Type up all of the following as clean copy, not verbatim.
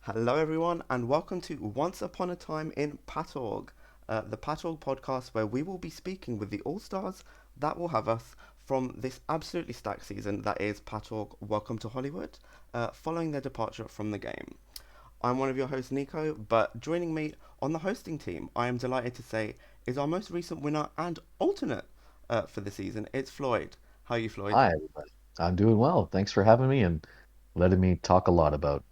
Hello, everyone, and welcome to Once Upon a Time in PatORG, the PatORG podcast where we will be speaking with the All Stars that will have us from this absolutely stacked season that is PatORG Welcome to Hollywood, following their departure from the game. I'm one of your hosts, Nico, but joining me on the hosting team, I am delighted to say, is our most recent winner and alternate for the season. It's Floyd. How are you, Floyd? Hi, everybody. I'm doing well. Thanks for having me and letting me talk a lot about,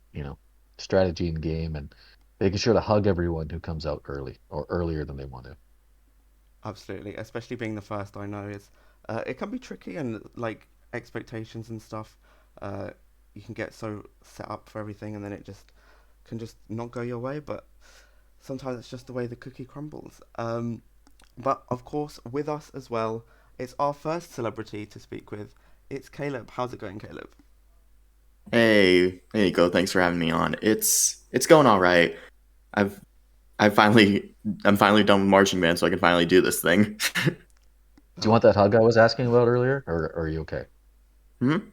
strategy in game and making sure to hug everyone who comes out early or earlier than they want to. Absolutely, especially being the first. I know is it can be tricky and like expectations and stuff. Uh, you can get so set up for everything, and then it just can just not go your way. But sometimes it's just the way the cookie crumbles. But of course, with us as well, it's our first celebrity to speak with. It's Caleb. How's it going, Caleb? Hey Nico, thanks for having me on. It's going all right. I've I'm finally done with marching band, so I can finally do this thing. Do you Oh, want that hug I was asking about earlier, or are you okay? Hmm? Do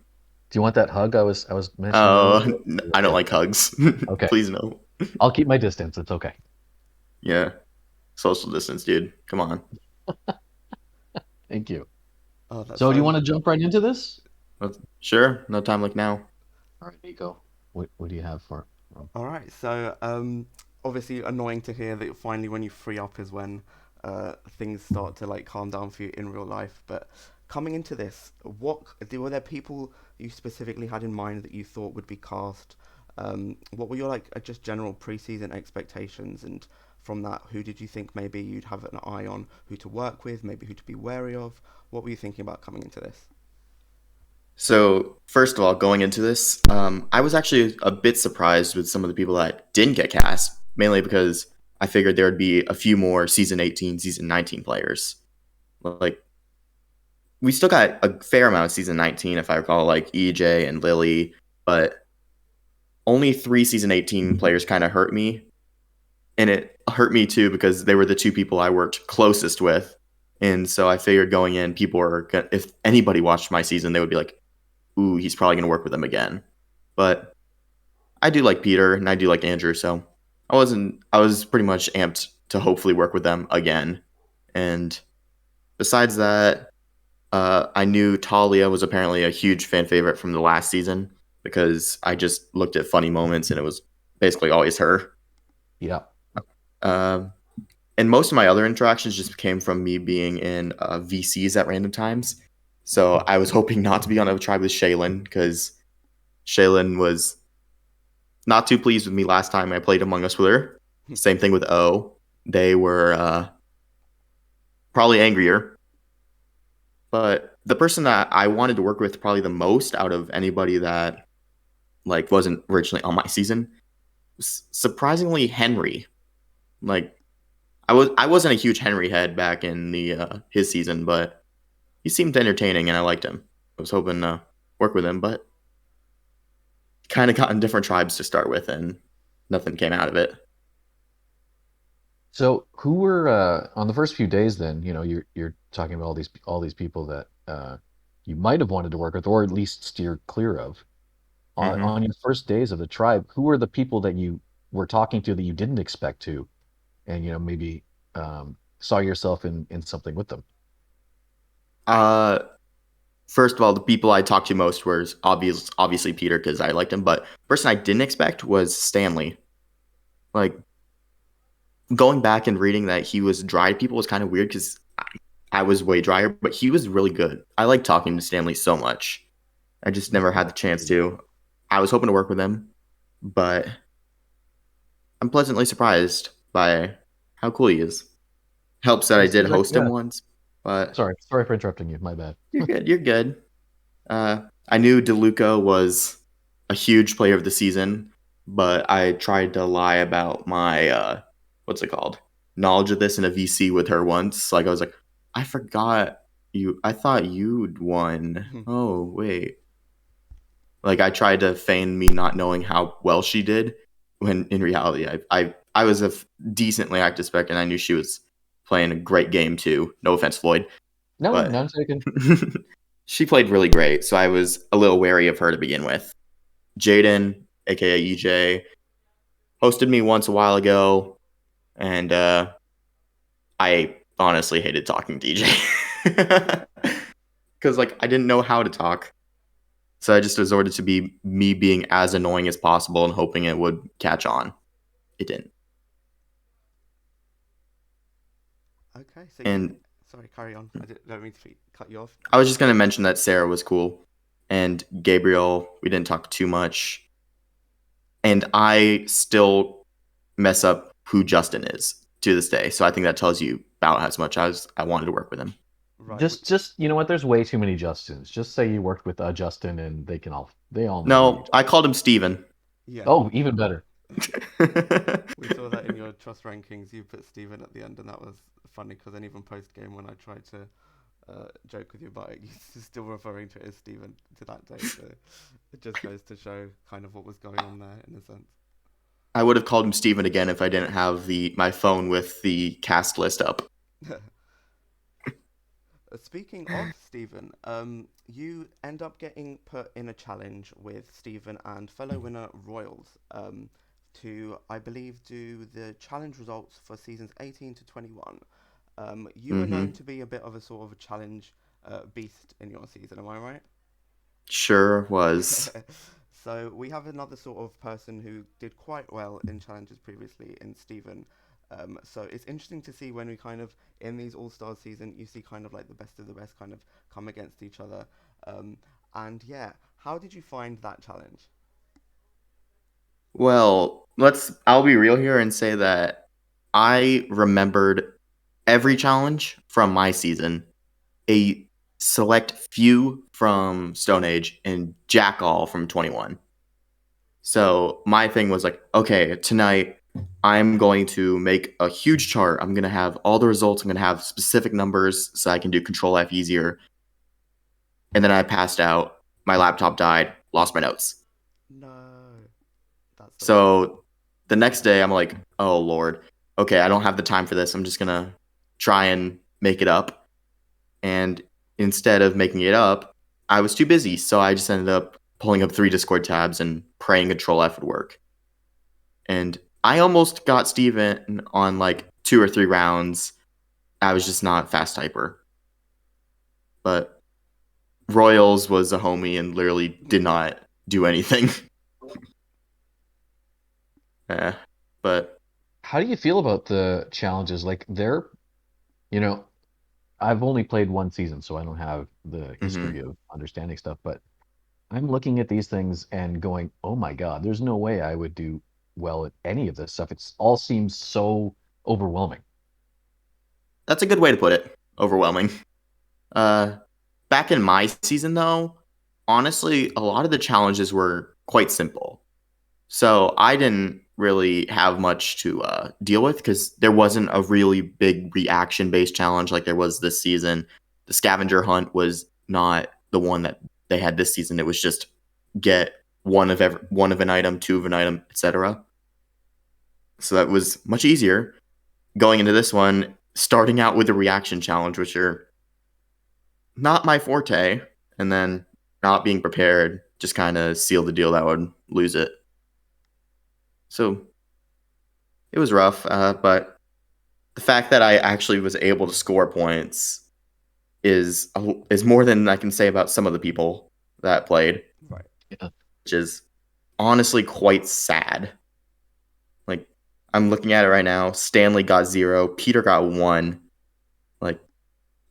you want that hug I was mentioning earlier? Oh, Are you I don't okay? like hugs. Okay. Please no. I'll keep my distance. It's okay. Yeah, social distance, dude. Come on. Thank you. oh, that So do you sounds want to jump right into this? Sure, no time like now. All right, Nico. What do you have for? all right. So, obviously, annoying to hear that finally, when you free up, is when things start to like calm down for you in real life. But coming into this, what were there people you specifically had in mind that you thought would be cast? What were your like just general preseason expectations? And from that, who did you think maybe you'd have an eye on, who to work with, maybe who to be wary of? What were you thinking about coming into this? So first of all, going into this, I was actually a bit surprised with some of the people that didn't get cast, mainly because I figured there would be a few more season 18, season 19 players. Like we still got a fair amount of season 19, if I recall, like EJ and Lily, but only three season 18 players kind of hurt me. And it hurt me too because they were the two people I worked closest with. And so I figured going in, people were, if anybody watched my season, they would be like, ooh, he's probably going to work with them again. But I do like Peter and I do like Andrew. So I was pretty much amped to hopefully work with them again. And besides that, I knew Talia was apparently a huge fan favorite from the last season because I just looked at funny moments and it was basically always her. Yeah. Uh, and most of my other interactions just came from me being in VCs at random times. So I was hoping not to be on a tribe with Shaylin because Shaylin was not too pleased with me last time I played Among Us with her. Same thing with O. They were probably angrier. But the person that I wanted to work with probably the most out of anybody that like wasn't originally on my season was surprisingly Henry. Like I wasn't a huge Henry head back in the his season, but he seemed entertaining and I liked him. I was hoping to work with him, but kind of got in different tribes to start with and nothing came out of it. So who were on the first few days then, you're talking about all these people that you might have wanted to work with or at least steer clear of. Hmm. On your first days of the tribe, who were the people that you were talking to that you didn't expect to and maybe saw yourself in something with them? Uh, First of all, the people I talked to most was obviously Peter because I liked him, but person I didn't expect was Stanley. Like going back and reading that he was dry to people was kind of weird because I was way drier, but he was really good. I like talking to Stanley so much. I just He's never good. had the chance to. I was hoping to work with him, but I'm pleasantly surprised by how cool he is. Helps that He I did seems like, host him yeah. once, but Sorry for interrupting you. My bad. you're good. You're good. I knew DeLuca was a huge player of the season, but I tried to lie about my what's it called knowledge of this in a VC with her once. Like I was like, I forgot you. I thought you'd won. Oh wait. Like I tried to feign me not knowing how well she did, when in reality I was a decently active spec and I knew she was playing a great game too. No offense, Floyd, No, but none taken. she played really great, so I was a little wary of her to begin with. Jaden, aka EJ, hosted me once a while ago, and I honestly hated talking to DJ because like I didn't know how to talk, so I just resorted to be me being as annoying as possible and hoping it would catch on. It didn't. Okay, so And sorry, carry on. Don't mean to cut you off. I was just gonna mention that Sarah was cool, and Gabriel. We didn't talk too much, and I still mess up who Justin is to this day. So I think that tells you about as much as I wanted to work with him. Right. Just you know what? There's way too many Justins. Just say you worked with a Justin, and they all know. No, I called him Steven. Yeah. Oh, even better. We saw that in your trust rankings. You put Steven at the end, and that was funny because then even post game when I tried to joke with you about it, you're still referring to it as Steven to that day. So it just goes to show kind of what was going on there in a sense. I would have called him Steven again if I didn't have my phone with the cast list up. Speaking of Stephen, you end up getting put in a challenge with Stephen and fellow winner Royals to, I believe, do the challenge results for seasons 18 to 21. You were known to be a bit of a sort of a challenge beast in your season, am I right? Sure was. So we have another sort of person who did quite well in challenges previously in Stephen. So it's interesting to see when we kind of, in these All-Stars season, you see kind of like the best of the best kind of come against each other. And yeah, how did you find that challenge? Well, I'll be real here and say that I remembered every challenge from my season, a select few from Stone Age, and jack all from 21. So my thing was like, okay, tonight I'm going to make a huge chart. I'm going to have all the results. I'm going to have specific numbers so I can do Control F easier. And then I passed out. My laptop died. Lost my notes. No. That's So the next day I'm like, oh, Lord. Okay, I don't have the time for this. I'm just going to try and make it up. And instead of making it up, I was too busy. So I just ended up pulling up 3 Discord tabs and praying Control F would work. And I almost got Steven on like 2 or 3 rounds. I was just not fast typer. But Royals was a homie and literally did not do anything. Yeah, but How do you feel about the challenges? Like I've only played one season, so I don't have the history of understanding stuff, but I'm looking at these things and going, oh my God, there's no way I would do well at any of this stuff. It's all seems so overwhelming. that's a good way to put it. Overwhelming. Back in my season, though, honestly, a lot of the challenges were quite simple. So I didn't really have much to deal with because there wasn't a really big reaction-based challenge like there was this season. The scavenger hunt was not the one that they had this season. It was just get one of an item, 2 of an item, etc. So that was much easier. Going into this one, starting out with the reaction challenge, which are not my forte, and then not being prepared just kind of sealed the deal that I would lose it. So it was rough, but the fact that I actually was able to score points is more than I can say about some of the people that played. Right. Yeah. Which is honestly quite sad. Like, I'm looking at it right now. Stanley got 0. Peter got 1. Like,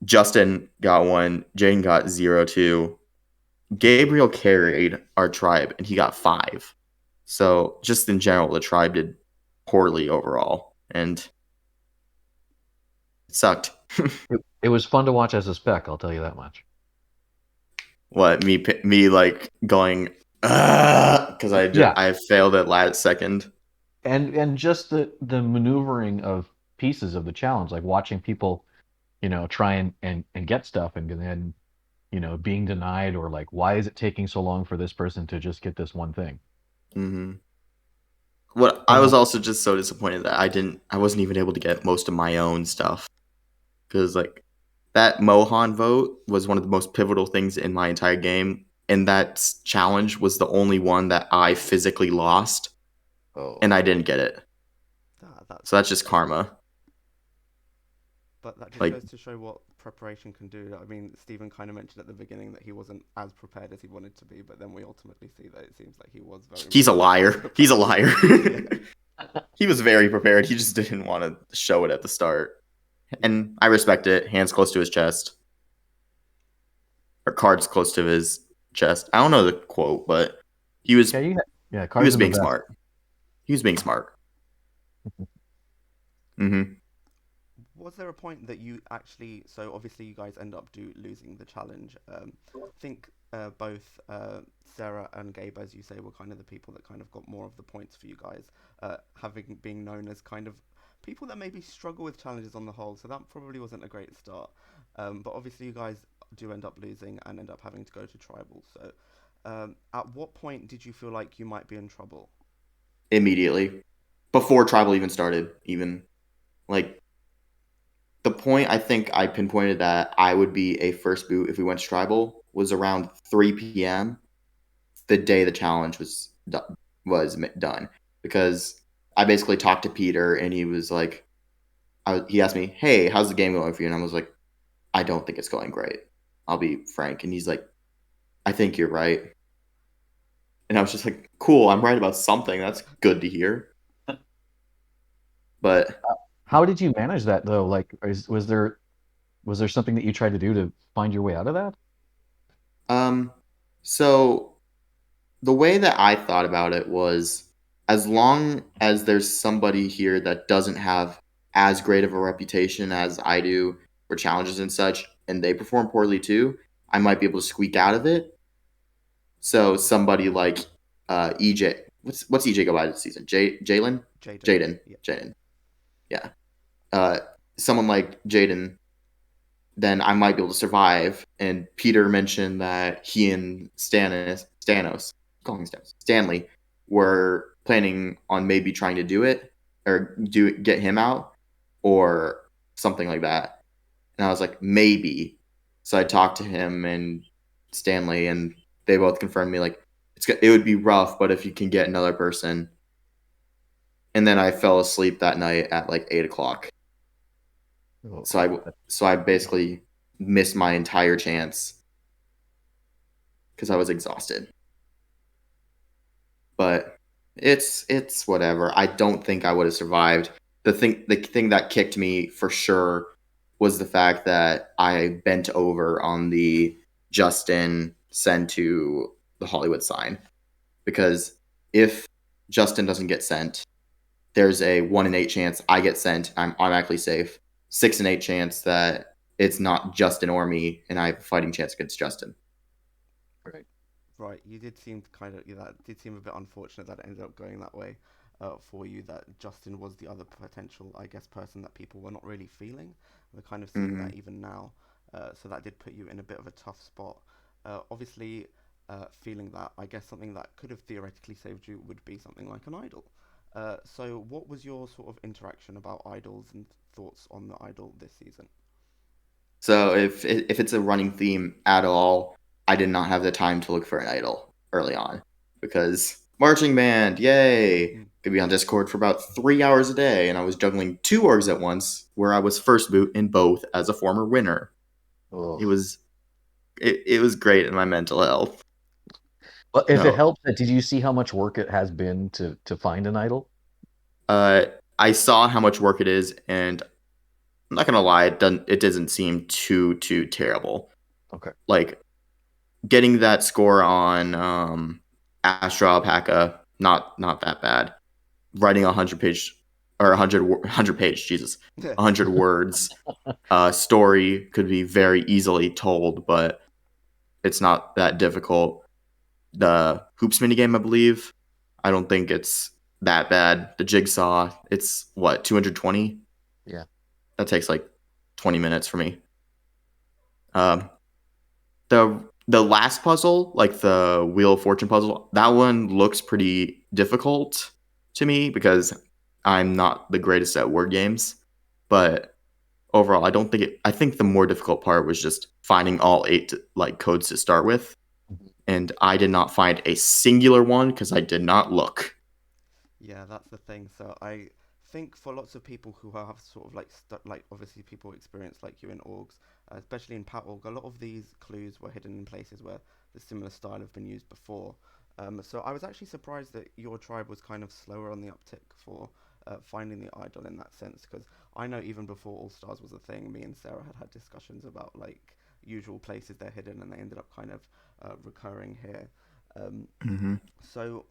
Justin got 1. Jane got 0 too. Gabriel carried our tribe, and he got 5. So, just in general, the tribe did poorly overall, and it sucked. It was fun to watch as a spec, I'll tell you that much. What, me like going, because I failed at last second. And just the maneuvering of pieces of the challenge, like watching people, try and get stuff and then, being denied, or like, why is it taking so long for this person to just get this one thing? Mm-hmm. I was also just so disappointed that I wasn't even able to get most of my own stuff, because like that Mohan vote was one of the most pivotal things in my entire game, and that challenge was the only one that I physically lost. and I didn't get it. So that's just karma. But that just Like- goes to show what preparation can do. I mean, Stephen kind of mentioned at the beginning that he wasn't as prepared as he wanted to be, but then we ultimately see that it seems like he was very. He's a liar. prepared. He's a liar. Yeah. He was very prepared. He just didn't want to show it at the start. And I respect it. Hands close to his chest. Or cards close to his chest. I don't know the quote, but he was Yeah, he cards was are the being best. smart. He was being smart. Mm-hmm. Was there a point that you actually? So obviously, you guys end up losing the challenge. I think both Sarah and Gabe, as you say, were kind of the people that kind of got more of the points for you guys, having been known as kind of people that maybe struggle with challenges on the whole. So that probably wasn't a great start. But obviously, you guys do end up losing and end up having to go to tribal. So, at what point did you feel like you might be in trouble? Immediately. Before tribal even started, even. Like, the point I think I pinpointed that I would be a first boot if we went to tribal was around 3 p.m. the day the challenge was done. Because I basically talked to Peter and he was like, he asked me, hey, how's the game going for you? And I was like, I don't think it's going great. I'll be frank. And he's like, I think you're right. And I was just like, cool, I'm right about something. That's good to hear. But How did you manage that though? Like, was there something that you tried to do to find your way out of that? So the way that I thought about it was, as long as there's somebody here that doesn't have as great of a reputation as I do for challenges and such, and they perform poorly too, I might be able to squeak out of it. So somebody like EJ, what's EJ go by this season? Jaden. Yeah. Someone like Jaden, then I might be able to survive. And Peter mentioned that he and Stanley were planning on maybe trying to do it or get him out or something like that. And I was like, maybe. So I talked to him and Stanley, and they both confirmed me like it would be rough, but if you can get another person. And then I fell asleep that night at like 8:00. So I basically missed my entire chance because I was exhausted. But it's whatever. I don't think I would have survived. The thing that kicked me for sure was the fact that I bent over on the Justin send to the Hollywood sign. Because if Justin doesn't get sent, there's a 1 in 8 chance I get sent. I'm automatically safe. 6 in 8 chance that it's not Justin or me, and I have a fighting chance against Justin. Right, you did seem that did seem a bit unfortunate that it ended up going that way for you. That Justin was the other potential, I guess, person that people were not really feeling. We're kind of seeing that even now. So that did put you in a bit of a tough spot. Obviously, feeling that, I guess something that could have theoretically saved you would be something like an idol. So what was your sort of interaction about idols and thoughts on the idol this season? So if it's a running theme at all, I did not have the time to look for an idol early on because marching band, yay! Could be on Discord for about 3 hours a day, and I was juggling 2 orgs at once, where I was first boot in both as a former winner. It was great in my mental health. Well, if it helps, did you see how much work it has been to find an idol? I saw how much work it is, and I'm not gonna lie, it doesn't seem too terrible. Okay. Like getting that score on Astra Alpaca, not that bad. Writing 100 page or 100 page, Jesus, 100 words. Story could be very easily told, but it's not that difficult. The hoops minigame, I believe, I don't think it's that bad. The jigsaw, it's what, 220? Yeah. That takes like 20 minutes for me. The last puzzle, like the Wheel of Fortune puzzle, that one looks pretty difficult to me because I'm not the greatest at word games. But overall, I think the more difficult part was just finding all 8 like codes to start with. And I did not find a singular one because I did not look. Yeah, that's the thing. So I think for lots of people who have sort of like like obviously people experience like you in orgs, especially in PatORG, a lot of these clues were hidden in places where the similar style have been used before. So I was actually surprised that your tribe was kind of slower on the uptick for finding the idol in that sense, because I know even before All Stars was a thing, me and Sarah had discussions about like usual places they're hidden, and they ended up kind of recurring here. Um, Mm-hmm. so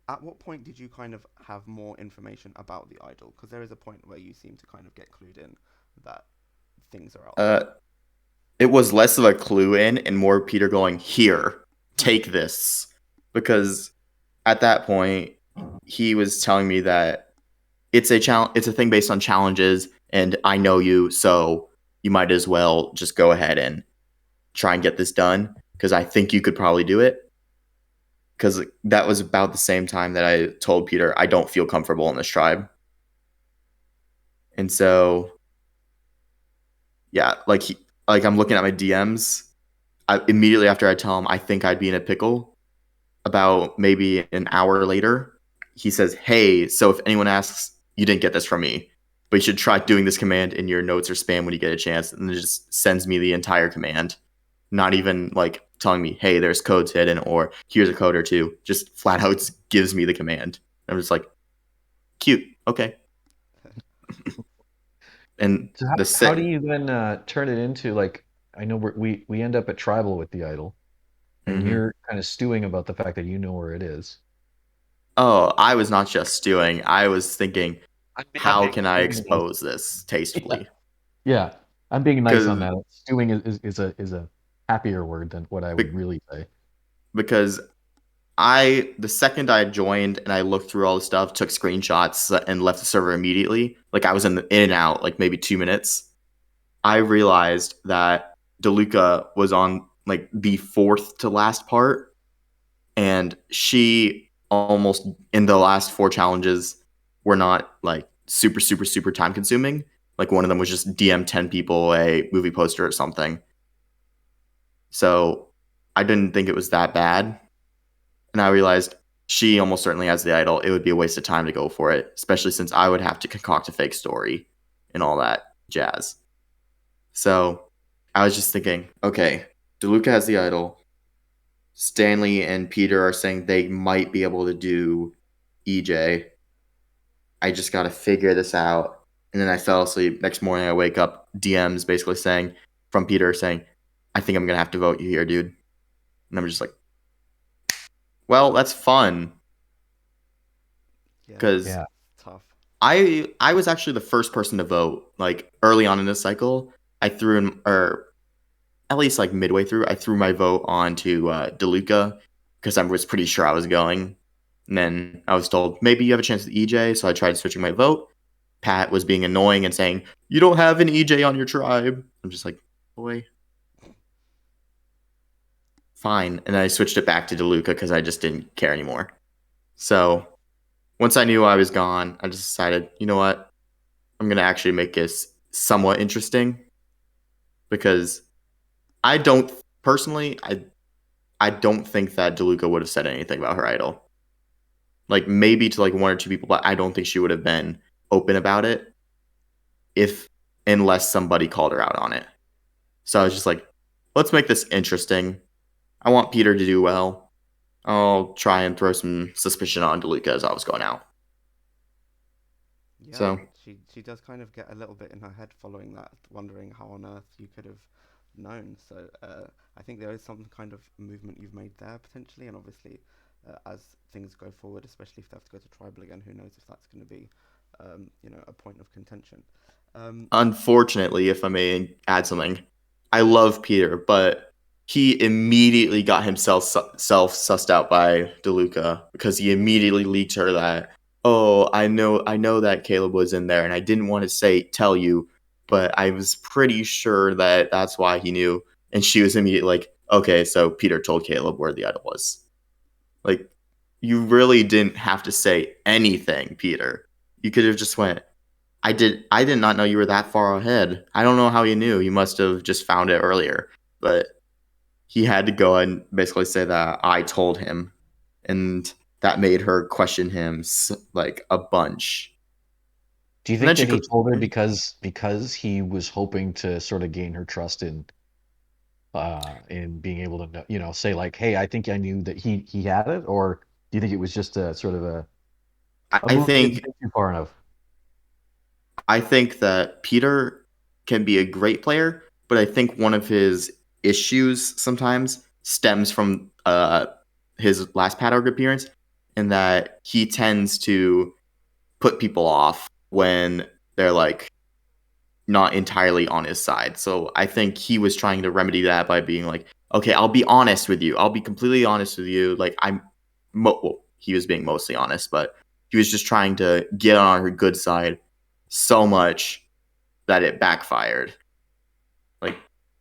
at what point did you kind of have more information about the idol? Because there is a point where you seem to kind of get clued in that things are out Uh, it was less of a clue in and more Peter going, "Here, there. take this," because at that point he was telling me that it's a challenge. It's a thing based on challenges, and I know you, so you might as well just go ahead and try and get this done because I think you could probably do it. Because that was about the same time that I told Peter I don't feel comfortable in this tribe, and so yeah, like I'm looking at my DMs. Immediately after I tell him I think I'd be in a pickle, about maybe an hour later, he says, "Hey, so if anyone asks, you didn't get this from me, but you should try doing this command in your notes or spam when you get a chance." And then it just sends me the entire command, not even like telling me, "Hey, there's codes hidden," or "Here's a code or two." Just flat out gives me the command. I'm just like, cute, okay. And So the how do set. you then turn it into like I know we end up at tribal with the idol, and Mm-hmm. you're kind of stewing about the fact that you know where it is. Oh, I was not just stewing. I was thinking, I'm how being can I nice. expose this Yeah. tastefully? Yeah, I'm being nice on Because that. Stewing is a happier word than what I would really say. because the second I joined and I looked through all the stuff, took screenshots and left the server immediately. Like I was in and out like maybe 2 minutes. I realized that DeLuca was on like the fourth to last part, and she almost in the last four challenges were not like super super super time consuming. Like one of them was just DM 10 people a movie poster or something. So I didn't think it was that bad. And I realized she almost certainly has the idol. It would be a waste of time to go for it, especially since I would have to concoct a fake story and all that jazz. So I was just thinking, okay, DeLuca has the idol. Stanley and Peter are saying they might be able to do EJ. I just got to figure this out. And then I fell asleep. Next morning, I wake up, DMs basically saying, from Peter saying, I think I'm going to have to vote you here, dude. And I'm just like, well, that's fun. Yeah, that's Because Yeah. tough. I was actually the first person to vote. Like early on in this cycle, I threw in, or at least like midway through, I threw my vote on to DeLuca because I was pretty sure I was going. And then I was told maybe you have a chance at EJ, so I tried switching my vote. Pat was being annoying and saying, "You don't have an EJ on your tribe." I'm just like, boy, fine. And I switched it back to DeLuca because I just didn't care anymore. So once I knew I was gone, I just decided, you know what? I'm gonna actually make this somewhat interesting because I don't personally, I don't think that DeLuca would have said anything about her idol. Like maybe to like one or two people, but I don't think she would have been open about it if unless somebody called her out on it. So I was just like, let's make this interesting. I want Peter to do well. I'll try and throw some suspicion on DeLuca as I was going out. Yeah, So she does kind of get a little bit in her head following that, wondering how on earth you could have known. So I think there is some kind of movement you've made there potentially, and obviously as things go forward, especially if they have to go to tribal again, who knows if that's going to be a point of contention. Um, unfortunately, if I may add something, I love Peter, but he immediately got himself self sussed out by DeLuca because he immediately leaked her that, oh, I know that Caleb was in there, and I didn't want to tell you, but I was pretty sure that that's why he knew. And she was immediately like, okay, so Peter told Caleb where the idol was. Like, you really didn't have to say anything, Peter. You could have just went, I did not know you were that far ahead. I don't know how you knew. You must have just found it earlier. But he had to go and basically say that I told him. And that made her question him like a bunch. Do you And then think she that he goes, told her because he was hoping to sort of gain her trust in being able to say like, hey, I think I knew that he had it, or do you think it was just a sort of a I move he didn't think think too far enough? I think that Peter can be a great player, but I think one of his issues sometimes stems from his last PatORG appearance, in that he tends to put people off when they're like not entirely on his side. So I think he was trying to remedy that by being like, okay, I'll be honest with you. I'll be completely honest with you. Like well, he was being mostly honest, but he was just trying to get on her good side so much that it backfired. Like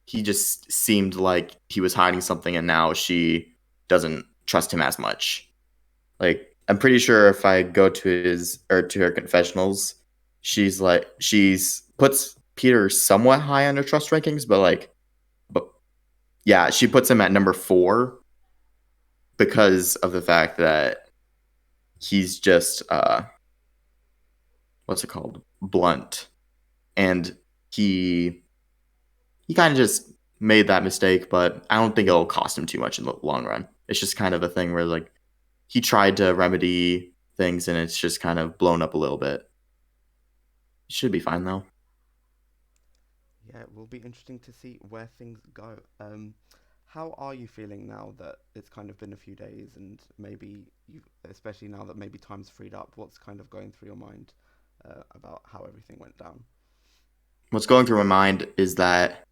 he just seemed like he was hiding something, and now she doesn't trust him as much. Like I'm pretty sure if I go to her confessionals, she's puts Peter somewhat high on her trust rankings, but yeah, she puts him at number 4 because of the fact that he's just what's it called, blunt, and he kind of just made that mistake, but I don't think it'll cost him too much in the long run. It's just kind of a thing where like he tried to remedy things and it's just kind of blown up a little bit. It should be fine though. Yeah, it will be interesting to see where things go. How are you feeling now that it's kind of been a few days and maybe you, especially now that maybe time's freed up, what's kind of going through your mind about how everything went down? What's going through my mind is that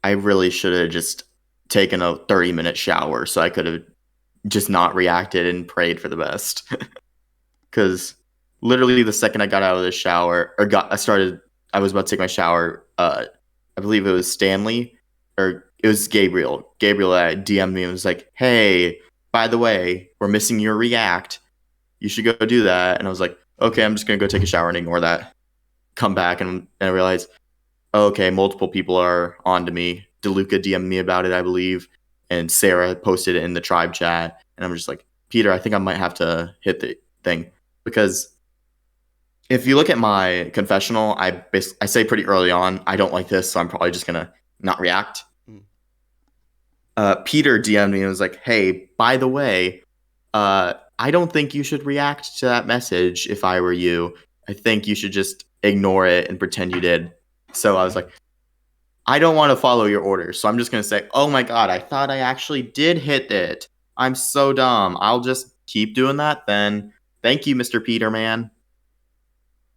I really should have just taken a 30-minute shower so I could have just not reacted and prayed for the best. Because literally the second I got out of the shower I was about to take my shower. I believe it was Stanley, or it was Gabriel. Gabriel DM'd me and was like, "Hey, by the way, we're missing your react. You should go do that." And I was like, "Okay, I'm just gonna go take a shower and ignore that." Come back and I realized, okay, multiple people are on to me. DeLuca DM'd me about it, I believe, and Sarah posted it in the tribe chat. And I'm just like, Peter, I think I might have to hit the thing, because if you look at my confessional, I say pretty early on, I don't like this, so I'm probably just gonna not react. Mm. Peter DM'd me and was like, "Hey, by the way, I don't think you should react to that message. If I were you, I think you should just ignore it and pretend you did." So I was like, I don't want to follow your orders, so I'm just gonna say, "Oh my god, I thought I actually did hit it. I'm so dumb. I'll just keep doing that then. Thank you, Mr. Peterman."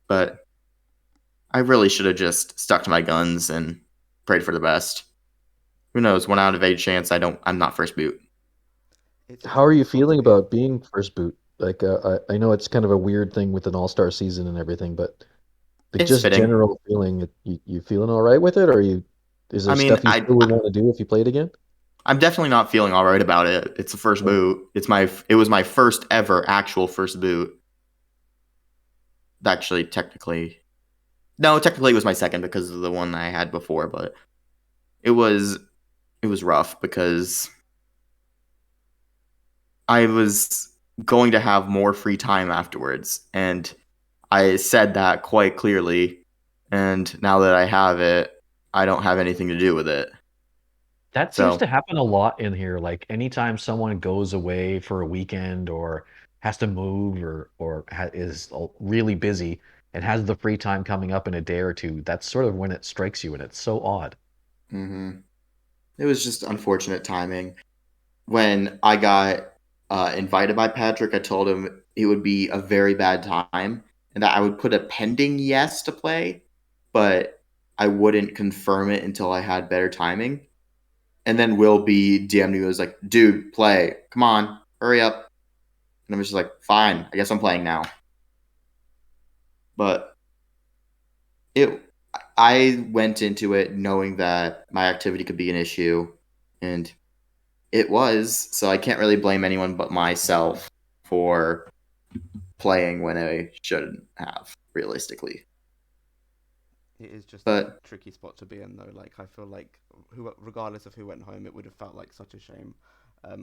But I really should have just stuck to my guns and prayed for the best. Who knows? 1 out of 8 chance I'm not first boot. It's a How are tricky you spot to feeling be in. about being first boot? Like, I know it's kind of a weird thing with an all-star season and everything, but like It's just fitting. general feeling, you feeling all right with it, or is there I mean, stuff you still would want to do if you played again? I'm definitely not feeling all right about it. It's the first Yeah. boot. It was my first ever actual first boot. Actually, technically it was my second because of the one I had before, but it was it was rough because I was going to have more free time afterwards, and I said that quite clearly. And now that I have it, I don't have anything to do with it. That seems So, to happen a lot in here. Like anytime someone goes away for a weekend or has to move or is really busy and has the free time coming up in a day or two, that's sort of when it strikes you, and it's so odd. mhm. It was just unfortunate timing. When I got invited by Patrick, I told him it would be a very bad time and that I would put a pending yes to play, but I wouldn't confirm it until I had better timing. And then Will B DM'd me, was like, "Dude, play. Come on, hurry up." And I was just like, "Fine, I guess I'm playing now." But it, I went into it knowing that my activity could be an issue, and it was. So I can't really blame anyone but myself for playing when I shouldn't have, realistically. It is just a But tricky spot to be in, though. Like, I feel like regardless of who went home, it would have felt like such a shame.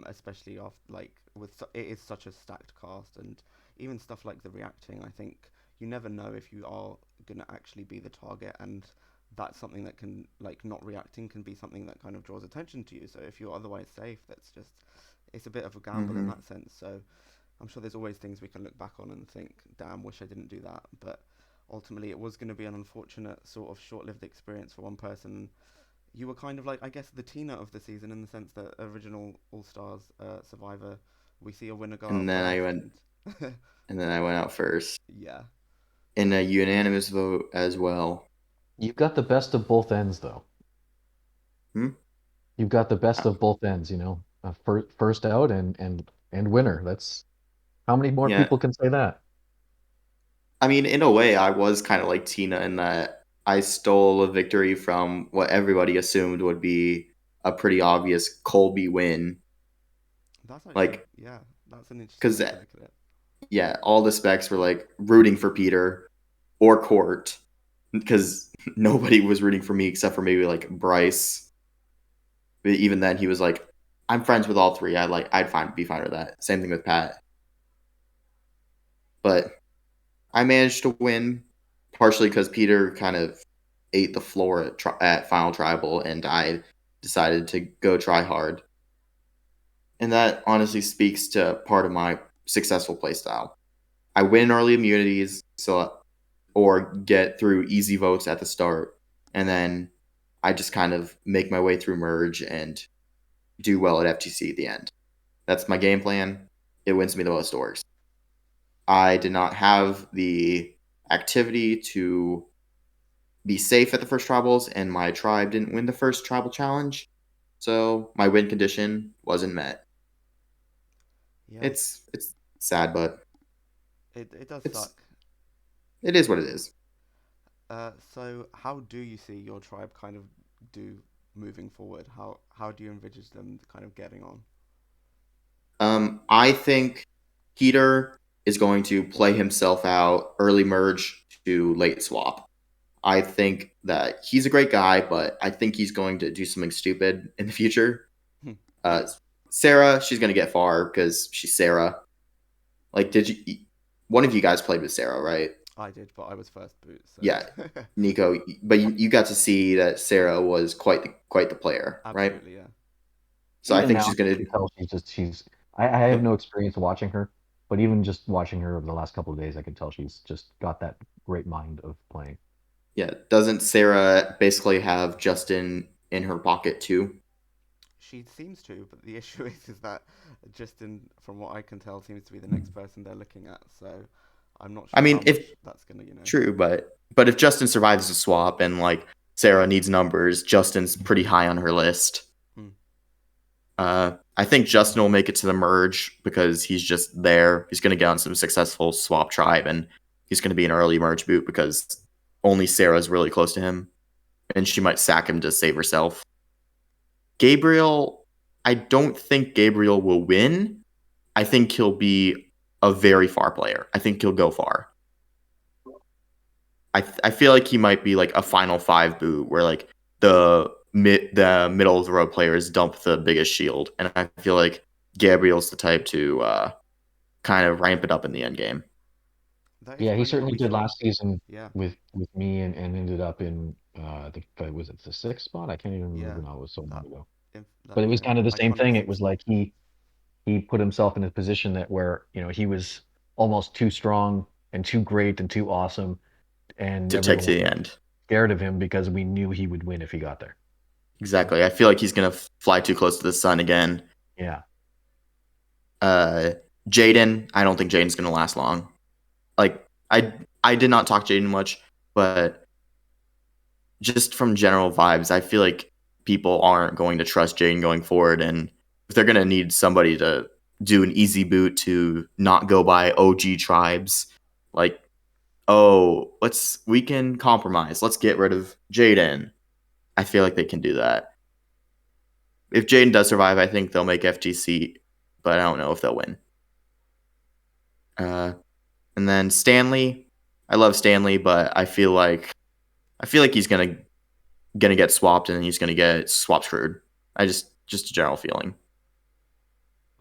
especially off like it is such a stacked cast, and even stuff like the reacting. I think you never know if you are gonna actually be the target, and that's something that can like not reacting can be something that kind of draws attention to you. So if you're otherwise safe, that's just it's a bit of a gamble in Hmm. that sense. So I'm sure there's always things we can look back on and think, damn, wish I didn't do that. But ultimately, it was going to be an unfortunate sort of short-lived experience for one person. You were kind of like, I guess, the Tina of the season in the sense that original All Stars Survivor, we see a winner go out And then I first, went, and and then I went out first yeah, in a unanimous vote as well. You've got the best of both ends, though. Hmm? You've got the best Uh, of both ends. First out and winner. That's how many more Yeah, people can say that? I mean, in a way, I was kind of like Tina in that I stole a victory from what everybody assumed would be a pretty obvious Colby win. that's actually Like, yeah, that's an interesting because way to look at it. yeah, all the specs were like rooting for Peter or Court because nobody was rooting for me except for maybe like Bryce. But even then, he was like, "I'm friends with all three. I'd be fine with that." Same thing with Pat. But I managed to win partially because Peter kind of ate the floor at Final Tribal, and I decided to go try hard. And that honestly speaks to part of my successful playstyle. I win early immunities, or get through easy votes at the start, and then I just kind of make my way through merge and do well at FTC at the end. That's my game plan. It wins me the most doors. I did not have the activity to be safe at the first tribals, and my tribe didn't win the first tribal challenge, so my win condition wasn't met. Yeah, It's sad, but it does it's suck. it is what it is. So how do you see your tribe kind of do moving forward? How do you envisage them kind of getting on? I think Peter is going to play himself out early merge to late swap. I think that he's a great guy, but I think he's going to do something stupid in the future. Uh, Sarah, she's going to get far because she's Sarah. Like, did you? One of you guys played with Sarah, right? I did, but I was first boot, so Yeah, Nico. But you got to see that Sarah was quite the player, right? absolutely, yeah. So I Even think now, she's you going can to. tell she's. I have no experience watching her, but even just watching her over the last couple of days, I can tell she's just got that great mind of playing. Yeah, doesn't Sarah basically have Justin in her pocket too? She seems to, but the issue is that Justin, from what I can tell, seems to be the next person they're looking at. So I'm not I sure how mean, if much that's gonna, true, but if Justin survives the swap and like Sarah needs numbers, Justin's pretty high on her list. Hmm. I think Justin will make it to the merge because he's just there. He's going to get on some successful swap tribe, and he's going to be an early merge boot because only Sarah's really close to him, and she might sack him to save herself. Gabriel, I don't think Gabriel will win. I think he'll be a very far player. I think he'll go far. I feel like he might be like a final five boot where like the middle of the road players dump the biggest shield, and I feel like Gabriel's the type to kind of ramp it up in the end game. That is Yeah, he really what certainly we did saw. last season Yeah, with me and ended up in I think was it the sixth spot? I can't even yeah. remember now. It was so long That, ago. that But it was kind of the same iconic thing. It six was spot. like he put himself in a position that where he was almost too strong and too great and too awesome, and To take everyone to was the really end. scared of him because we knew he would win if he got there. Exactly. I feel like he's gonna fly too close to the sun again. Yeah. Uh, Jaden, I don't think Jaden's gonna last long. Like I did not talk to Jaden much, but just from general vibes, I feel like people aren't going to trust Jaden going forward, and if they're gonna need somebody to do an easy boot to not go by OG tribes, like we can compromise. Let's get rid of Jaden. I feel like they can do that. If Jaden does survive, I think they'll make FGC, but I don't know if they'll win. Uh, and then Stanley, I love Stanley, but I feel like he's gonna get swapped and he's gonna get swap screwed. I just a general feeling.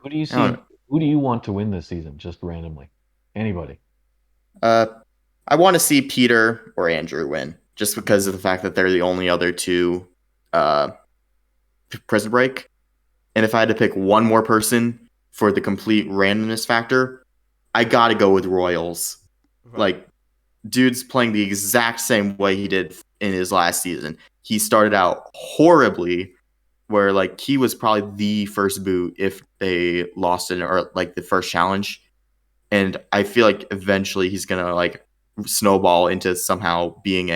Who do you I don't see? Who do you want to win this season? Just randomly, anybody. I want to see Peter or Andrew win, just because of the fact that they're the only other two uh, Prison Break. And if I had to pick one more person for the complete randomness factor, I gotta go with Royals. Right. Like, dude's playing the exact same way he did in his last season. He started out horribly, where like he was probably the first boot if they lost it or like the first challenge. And I feel like eventually he's gonna like snowball into somehow being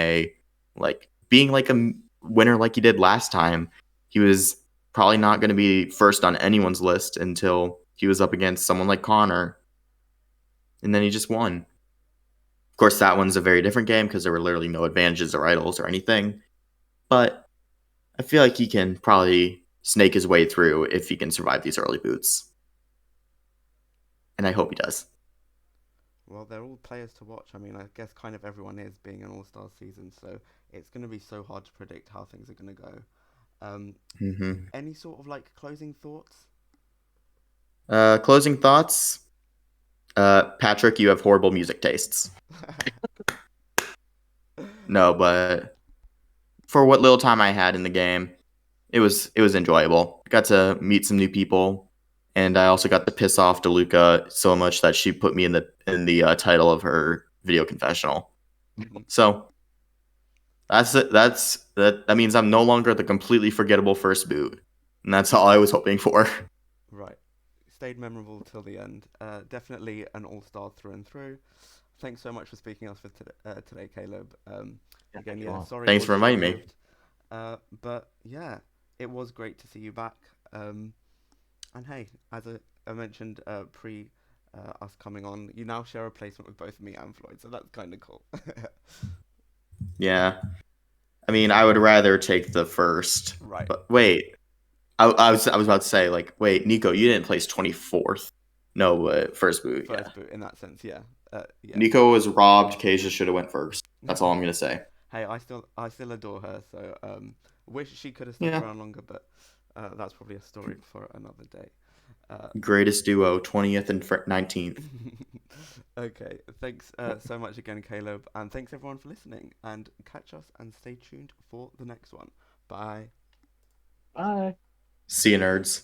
like a winner like he did last time. He was probably not going to be first on anyone's list until he was up against someone like Connor, and then he just won. Of course, that one's a very different game because there were literally no advantages or idols or anything. But I feel like he can probably snake his way through if he can survive these early boots, and I hope he does. Well, they're all players to watch. I mean, I guess kind of everyone is being an All-Star season, so it's going to be so hard to predict how things are going to go. Any sort of like closing thoughts? Closing thoughts. Patrick, you have horrible music tastes. No, but for what little time I had in the game, it was enjoyable. Got to meet some new people, and I also got to piss off DeLuca so much that she put me in the title of her video confessional. So that's it. That means I'm no longer the completely forgettable first boot, and that's all I was hoping for. Right. Stayed memorable till the end. Definitely an all-star through and through. Thanks so much for speaking to us for today, Caleb. Again, yeah, sorry. Thanks it for was inviting me. short-lived. But yeah, it was great to see you back. And hey, as I mentioned pre us coming on, you now share a placement with both me and Floyd, so that's kind of cool. Yeah, I mean, I would rather take the first. Right. But wait, I was about to say like, wait, Nico, you didn't place 24th. No, but first boot. First boot in that sense, yeah. Yeah. Nico was robbed. Keisha should have went first. That's all I'm gonna say. Hey, I still adore her, so wish she could have stuck around longer, but that's probably a story for another day. Greatest duo, 20th and 19th. Okay, thanks so much again, Caleb, and thanks everyone for listening. And catch us and stay tuned for the next one. Bye. Bye. See you, nerds.